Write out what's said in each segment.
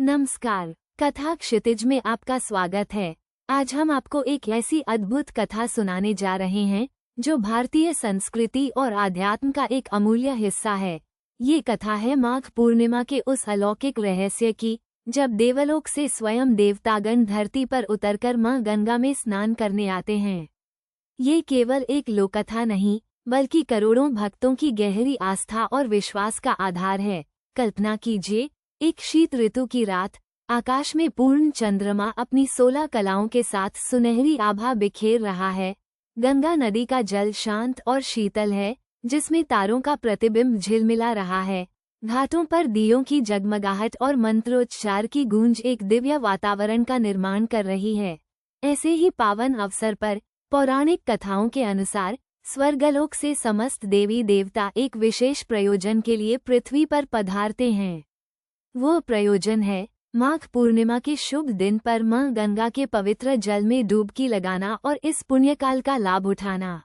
नमस्कार। कथा क्षितिज में आपका स्वागत है। आज हम आपको एक ऐसी अद्भुत कथा सुनाने जा रहे हैं जो भारतीय संस्कृति और आध्यात्म का एक अमूल्य हिस्सा है। ये कथा है माघ पूर्णिमा के उस अलौकिक रहस्य की जब देवलोक से स्वयं देवतागण धरती पर उतरकर मां गंगा में स्नान करने आते हैं। ये केवल एक लोककथा नहीं बल्कि करोड़ों भक्तों की गहरी आस्था और विश्वास का आधार है। कल्पना कीजिए, एक शीत ऋतु की रात, आकाश में पूर्ण चंद्रमा अपनी 16 कलाओं के साथ सुनहरी आभा बिखेर रहा है। गंगा नदी का जल शांत और शीतल है, जिसमें तारों का प्रतिबिंब झिलमिला रहा है। घाटों पर दियों की जगमगाहट और मंत्रोच्चार की गूंज एक दिव्य वातावरण का निर्माण कर रही है। ऐसे ही पावन अवसर पर पौराणिक कथाओं के अनुसार स्वर्गलोक से समस्त देवी देवता एक विशेष प्रयोजन के लिए पृथ्वी पर पधारते हैं। वो प्रयोजन है माघ पूर्णिमा के शुभ दिन पर मां गंगा के पवित्र जल में डुबकी लगाना और इस पुण्यकाल का लाभ उठाना।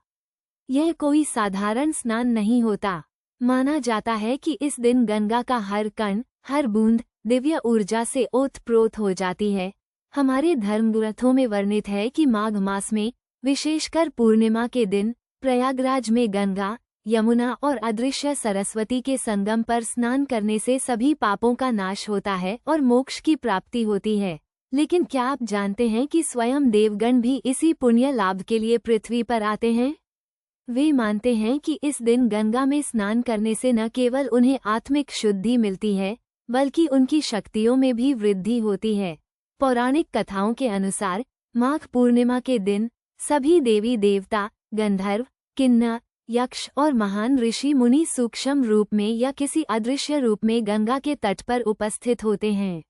यह कोई साधारण स्नान नहीं होता। माना जाता है कि इस दिन गंगा का हर कण, हर बूंद दिव्य ऊर्जा से ओतप्रोत हो जाती है। हमारे धर्मग्रंथों में वर्णित है कि माघ मास में, विशेषकर पूर्णिमा के दिन, प्रयागराज में गंगा, यमुना और अदृश्य सरस्वती के संगम पर स्नान करने से सभी पापों का नाश होता है और मोक्ष की प्राप्ति होती है। लेकिन क्या आप जानते हैं कि स्वयं देवगण भी इसी पुण्य लाभ के लिए पृथ्वी पर आते हैं? वे मानते हैं कि इस दिन गंगा में स्नान करने से न केवल उन्हें आत्मिक शुद्धि मिलती है, बल्कि उनकी शक्तियों में भी वृद्धि होती है। पौराणिक कथाओं के अनुसार माघ पूर्णिमा के दिन सभी देवी देवता, गंधर्व, किन्नर, यक्ष और महान ऋषि मुनि सूक्ष्म रूप में या किसी अदृश्य रूप में गंगा के तट पर उपस्थित होते हैं।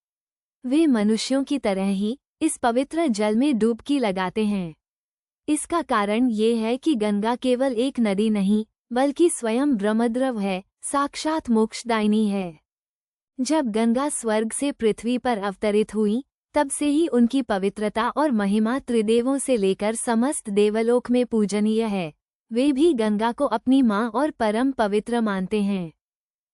वे मनुष्यों की तरह ही इस पवित्र जल में डुबकी लगाते हैं। इसका कारण ये है कि गंगा केवल एक नदी नहीं बल्कि स्वयं ब्रह्मद्रव है, साक्षात मोक्षदायिनी है। जब गंगा स्वर्ग से पृथ्वी पर अवतरित हुई, तब से ही उनकी पवित्रता और महिमा त्रिदेवों से लेकर समस्त देवलोक में पूजनीय है। वे भी गंगा को अपनी मां और परम पवित्र मानते हैं।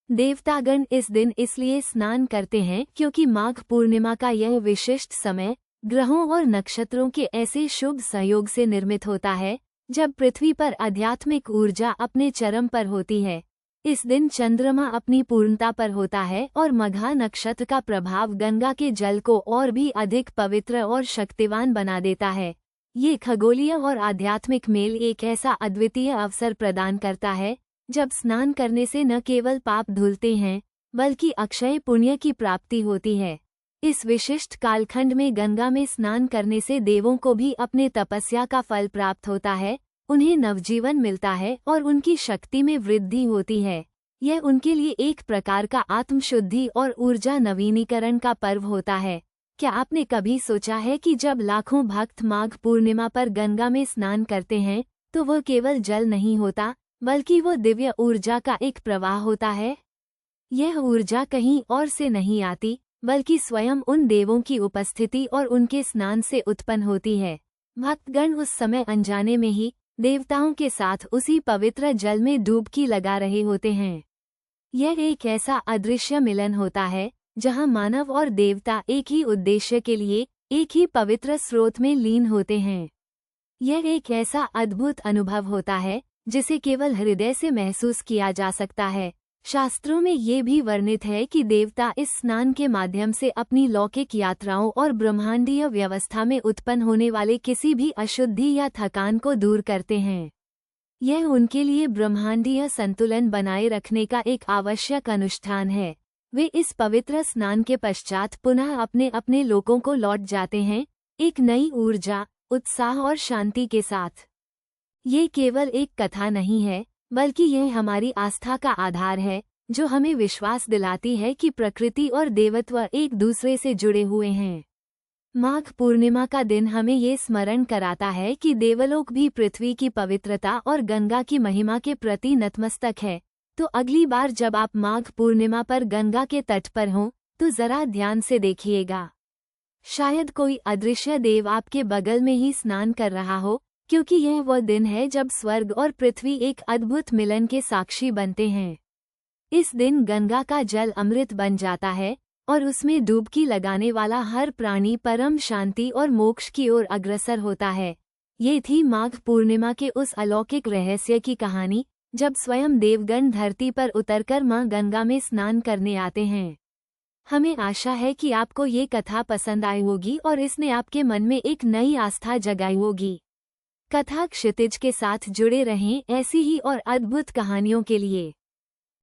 देवतागण इस दिन इसलिए स्नान करते हैं क्योंकि माघ पूर्णिमा का यह विशिष्ट समय ग्रहों और नक्षत्रों के ऐसे शुभ सहयोग से निर्मित होता है जब पृथ्वी पर आध्यात्मिक ऊर्जा अपने चरम पर होती है। इस दिन चंद्रमा अपनी पूर्णता पर होता है और मघा नक्षत्र का प्रभाव गंगा के जल को और भी अधिक पवित्र और शक्तिवान बना देता है। ये खगोलीय और आध्यात्मिक मेल एक ऐसा अद्वितीय अवसर प्रदान करता है जब स्नान करने से न केवल पाप धुलते हैं बल्कि अक्षय पुण्य की प्राप्ति होती है। इस विशिष्ट कालखंड में गंगा में स्नान करने से देवों को भी अपने तपस्या का फल प्राप्त होता है, उन्हें नवजीवन मिलता है और उनकी शक्ति में वृद्धि होती है। यह उनके लिए एक प्रकार का आत्मशुद्धि और ऊर्जा नवीनीकरण का पर्व होता है। क्या आपने कभी सोचा है कि जब लाखों भक्त माघ पूर्णिमा पर गंगा में स्नान करते हैं तो वह केवल जल नहीं होता बल्कि वो दिव्य ऊर्जा का एक प्रवाह होता है? यह ऊर्जा कहीं और से नहीं आती बल्कि स्वयं उन देवों की उपस्थिति और उनके स्नान से उत्पन्न होती है। भक्तगण उस समय अनजाने में ही देवताओं के साथ उसी पवित्र जल में डुबकी लगा रहे होते हैं। यह एक ऐसा अदृश्य मिलन होता है जहां मानव और देवता एक ही उद्देश्य के लिए एक ही पवित्र स्रोत में लीन होते हैं। यह एक ऐसा अद्भुत अनुभव होता है जिसे केवल हृदय से महसूस किया जा सकता है। शास्त्रों में ये भी वर्णित है कि देवता इस स्नान के माध्यम से अपनी लौकिक यात्राओं और ब्रह्मांडीय व्यवस्था में उत्पन्न होने वाले किसी भी अशुद्धि या थकान को दूर करते हैं। यह उनके लिए ब्रह्मांडीय संतुलन बनाए रखने का एक आवश्यक अनुष्ठान है। वे इस पवित्र स्नान के पश्चात पुनः अपने अपने लोकों को लौट जाते हैं, एक नई ऊर्जा, उत्साह और शांति के साथ। ये केवल एक कथा नहीं है बल्कि यह हमारी आस्था का आधार है जो हमें विश्वास दिलाती है कि प्रकृति और देवत्व एक दूसरे से जुड़े हुए हैं। माघ पूर्णिमा का दिन हमें ये स्मरण कराता है कि देवलोक भी पृथ्वी की पवित्रता और गंगा की महिमा के प्रति नतमस्तक है। तो अगली बार जब आप माघ पूर्णिमा पर गंगा के तट पर हों तो जरा ध्यान से देखिएगा। शायद कोई अदृश्य देव आपके बगल में ही स्नान कर रहा हो, क्योंकि यह वह दिन है जब स्वर्ग और पृथ्वी एक अद्भुत मिलन के साक्षी बनते हैं। इस दिन गंगा का जल अमृत बन जाता है, और उसमें डुबकी लगाने वाला हर प्राणी परम शांति और मोक्ष की ओर अग्रसर होता है। ये थी माघ पूर्णिमा के उस अलौकिक रहस्य की कहानी, जब स्वयं देवगण धरती पर उतरकर मां गंगा में स्नान करने आते हैं। हमें आशा है कि आपको ये कथा पसंद आई होगी और इसने आपके मन में एक नई आस्था जगाई होगी। कथा क्षितिज के साथ जुड़े रहें ऐसी ही और अद्भुत कहानियों के लिए।